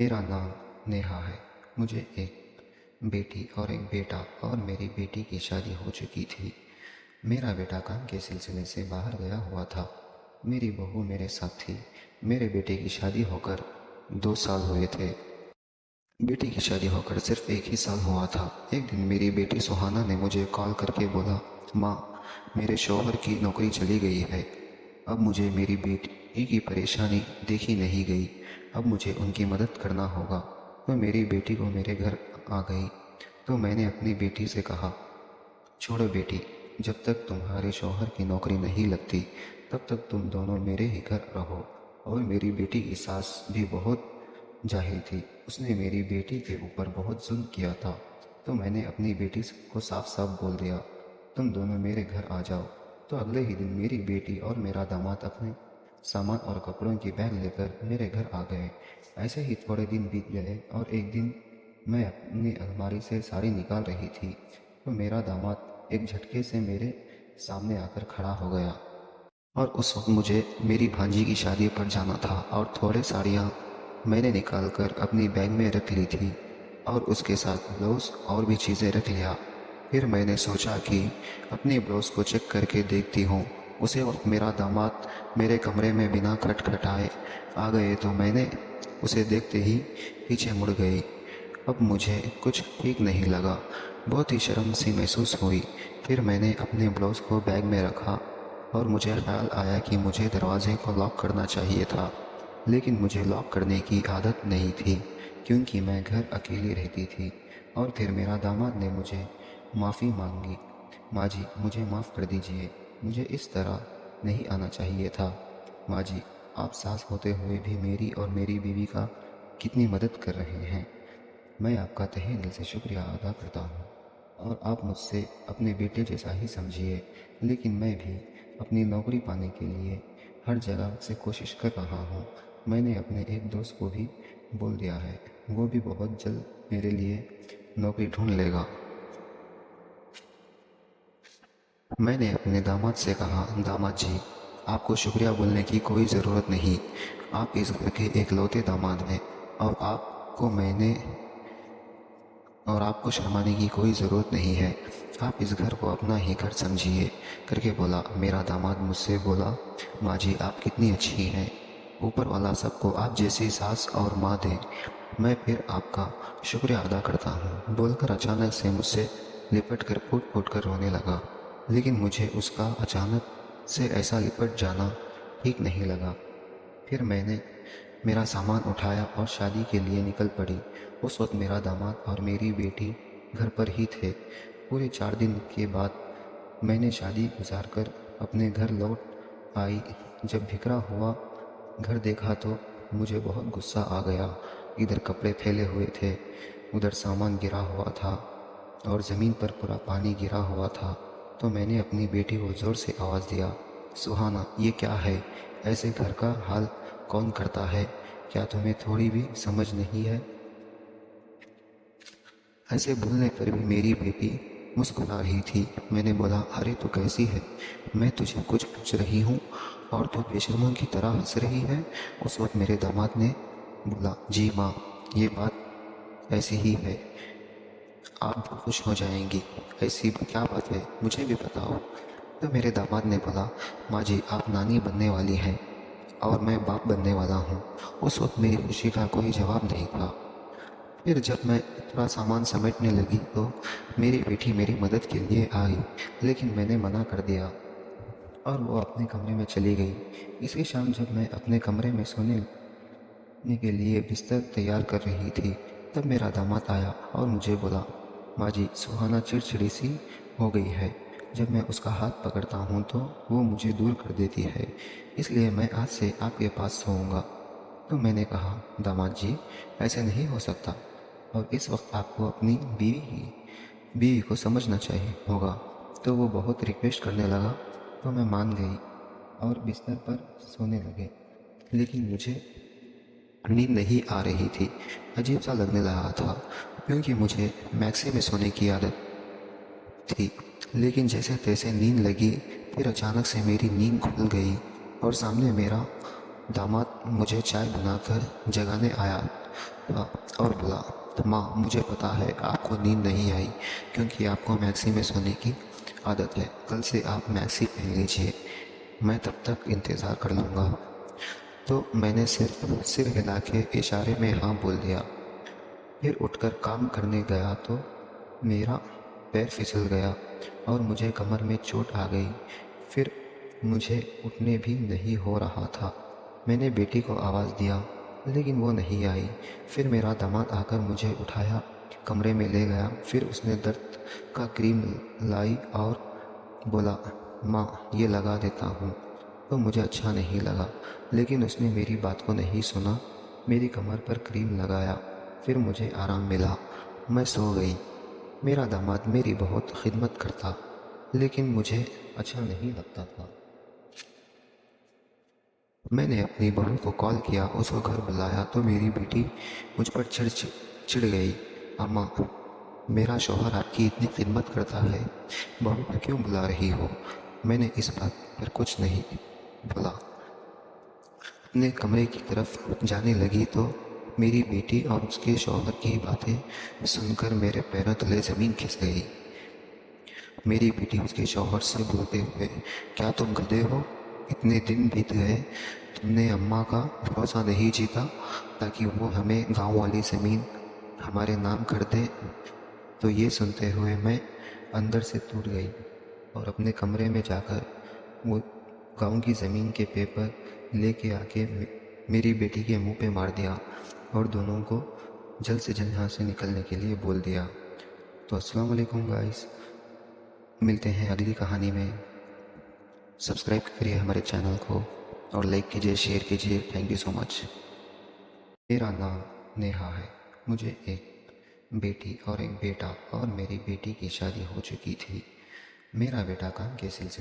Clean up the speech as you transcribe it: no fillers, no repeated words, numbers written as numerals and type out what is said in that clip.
मेरा नाम नेहा है। मुझे एक बेटी और एक बेटा और मेरी बेटी की शादी हो चुकी थी। मेरा बेटा काम के सिलसिले से बाहर गया हुआ था। मेरी बहू मेरे साथ थी। मेरे बेटे की शादी होकर 2 साल हुए थे। बेटी की शादी होकर सिर्फ 1 ही साल हुआ था। एक दिन मेरी बेटी सुहाना ने मुझे कॉल करके बोला, माँ, मेरे शौहर की नौकरी चली गई है। अब मुझे मेरी बेटी की परेशानी देखी नहीं गई। अब मुझे उनकी मदद करना होगा। तो मेरी बेटी को मेरे घर आ गई। तो मैंने अपनी बेटी से कहा, छोड़ो बेटी, जब तक तुम्हारे शौहर की नौकरी नहीं लगती तब तक तुम दोनों मेरे ही घर रहो। और मेरी बेटी की सास भी बहुत जाहिल थी। उसने मेरी बेटी के ऊपर बहुत जुल्म किया था। तो मैंने अपनी बेटी को साफ साफ बोल दिया, तुम दोनों मेरे घर आ जाओ। तो अगले ही दिन मेरी बेटी और मेरा दामाद अपने सामान और कपड़ों की बैग लेकर मेरे घर आ गए। ऐसे ही थोड़े दिन बीत गए और एक दिन मैं अपनी अलमारी से साड़ी निकाल रही थी तो मेरा दामाद एक झटके से मेरे सामने आकर खड़ा हो गया। और उस वक्त मुझे मेरी भांजी की शादी पर जाना था और थोड़े साड़ियाँ मैंने निकाल कर अपनी बैग में रख ली थी और उसके साथ ब्लाउज़ और भी चीज़ें रख लिया। फिर मैंने सोचा कि अपनी ब्लाउज़ को चेक करके देखती हूँ। उसी वक्त मेरा दामाद मेरे कमरे में बिना खटखटाए आ गए तो मैंने उसे देखते ही पीछे मुड़ गई। अब मुझे कुछ ठीक नहीं लगा। बहुत ही शर्म सी महसूस हुई। फिर मैंने अपने ब्लाउज़ को बैग में रखा और मुझे ख्याल आया कि मुझे दरवाजे को लॉक करना चाहिए था। लेकिन मुझे लॉक करने की आदत नहीं थी क्योंकि मैं घर अकेली रहती थी। और फिर मेरा दामाद ने मुझे माफ़ी मांगी, माँ जी मुझे माफ़ कर दीजिए, मुझे इस तरह नहीं आना चाहिए था। माँ जी, आप सास होते हुए भी मेरी और मेरी बीवी का कितनी मदद कर रहे हैं। मैं आपका तहे दिल से शुक्रिया अदा करता हूँ और आप मुझसे अपने बेटे जैसा ही समझिए। लेकिन मैं भी अपनी नौकरी पाने के लिए हर जगह से कोशिश कर रहा हूँ। मैंने अपने एक दोस्त को भी बोल दिया है, वो भी बहुत जल्द मेरे लिए नौकरी ढूंढ लेगा। मैंने अपने दामाद से कहा, दामाद जी, आपको शुक्रिया बोलने की कोई ज़रूरत नहीं। आप इस घर के एकलौते दामाद हैं और आपको शर्माने की कोई ज़रूरत नहीं है। आप इस घर को अपना ही घर समझिए करके बोला। मेरा दामाद मुझसे बोला, माँ जी आप कितनी अच्छी हैं। ऊपर वाला सबको आप जैसी सास और माँ दे। मैं फिर आपका शुक्रिया अदा करता हूँ बोलकर अचानक से मुझसे लिपट कर फूट फूट कर रोने लगा। लेकिन मुझे उसका अचानक से ऐसा लिपट जाना ठीक नहीं लगा। फिर मैंने मेरा सामान उठाया और शादी के लिए निकल पड़ी। उस वक्त मेरा दामाद और मेरी बेटी घर पर ही थे। पूरे 4 दिन के बाद मैंने शादी गुजार कर अपने घर लौट आई। जब बिखरा हुआ घर देखा तो मुझे बहुत गुस्सा आ गया। इधर कपड़े फैले हुए थे, उधर सामान गिरा हुआ था और ज़मीन पर पूरा पानी गिरा हुआ था। तो मैंने अपनी बेटी को ज़ोर से आवाज़ दिया, सुहाना ये क्या है? ऐसे घर का हाल कौन करता है? क्या तुम्हें थोड़ी भी समझ नहीं है? ऐसे बोलने पर भी मेरी बेटी मुस्कुरा रही थी। मैंने बोला, अरे तू कैसी है? मैं तुझे कुछ पूछ रही हूँ और तू बेशर्मों की तरह हंस रही है। उस वक्त मेरे दामाद ने बोला, जी माँ, ये बात ऐसी ही है, आप भी खुश हो जाएंगी। ऐसी क्या बात है, मुझे भी बताओ। तो मेरे दामाद ने बोला, माँ जी आप नानी बनने वाली हैं और मैं बाप बनने वाला हूँ। उस वक्त मेरी खुशी का कोई जवाब नहीं था। फिर जब मैं थोड़ा सामान समेटने लगी तो मेरी बेटी मेरी मदद के लिए आई, लेकिन मैंने मना कर दिया और वो अपने कमरे में चली गई। इसी शाम जब मैं अपने कमरे में सोने के लिए बिस्तर तैयार कर रही थी तब मेरा दामाद आया और मुझे बोला, माँ जी सुहाना चिड़चिड़ी सी हो गई है। जब मैं उसका हाथ पकड़ता हूँ तो वो मुझे दूर कर देती है, इसलिए मैं आज से आपके पास सोऊंगा। तो मैंने कहा, दामाद जी ऐसे नहीं हो सकता और इस वक्त आपको अपनी बीवी को समझना चाहिए होगा। तो वो बहुत रिक्वेस्ट करने लगा तो मैं मान गई और बिस्तर पर सोने लगे। लेकिन मुझे नींद नहीं आ रही थी। अजीब सा लगने लगा था क्योंकि मुझे मैक्सी में सोने की आदत थी। लेकिन जैसे तैसे नींद लगी। फिर अचानक से मेरी नींद खुल गई और सामने मेरा दामाद मुझे चाय बनाकर जगाने आया। था और बोला, माँ मुझे पता है आपको नींद नहीं आई क्योंकि आपको मैक्सी में सोने की आदत है। कल से आप मैक्सी पहन लीजिए, मैं तब तक इंतज़ार कर लूँगा। तो मैंने सिर्फ सिर हिला के इशारे में हाँ बोल दिया। फिर उठकर काम करने गया तो मेरा पैर फिसल गया और मुझे कमर में चोट आ गई। फिर मुझे उठने भी नहीं हो रहा था। मैंने बेटी को आवाज़ दिया लेकिन वो नहीं आई। फिर मेरा दामाद आकर मुझे उठाया, कमरे में ले गया। फिर उसने दर्द का क्रीम लाई और बोला, माँ ये लगा देता हूँ। तो मुझे अच्छा नहीं लगा लेकिन उसने मेरी बात को नहीं सुना। मेरी कमर पर क्रीम लगाया, फिर मुझे आराम मिला, मैं सो गई। मेरा दामाद मेरी बहुत खिदमत करता लेकिन मुझे अच्छा नहीं लगता था। मैंने अपनी बहू को कॉल किया, उसको घर बुलाया तो मेरी बेटी मुझ पर चिढ़ गई। अम्मा, मेरा शौहर आपकी इतनी खिदमत करता है, बहू को क्यों बुला रही हो? मैंने इस बात पर कुछ नहीं बोला। अपने कमरे की तरफ जाने लगी तो मेरी बेटी और उसके शौहर की बातें सुनकर मेरे पैरों तले ज़मीन खिंच गई। मेरी बेटी उसके शौहर से बोलते हुए, क्या तुम गधे हो? इतने दिन बीत गए, तुमने अम्मा का भरोसा नहीं जीता ताकि वो हमें गांव वाली ज़मीन हमारे नाम कर दे। तो ये सुनते हुए मैं अंदर से टूट गई और अपने कमरे में जाकर वो गांव की ज़मीन के पेपर लेके आके मेरी बेटी के मुंह पे मार दिया और दोनों को जल्द से जल्द यहाँ से निकलने के लिए बोल दिया। तो अस्सलाम वालेकुम गाइस, मिलते हैं अगली कहानी में। सब्सक्राइब करिए हमारे चैनल को और लाइक कीजिए, शेयर कीजिए। Thank you so much. मेरा नाम नेहा है। मुझे एक बेटी और एक बेटा और मेरी बेटी की शादी हो चुकी थी। मेरा बेटा काम के सिलसिले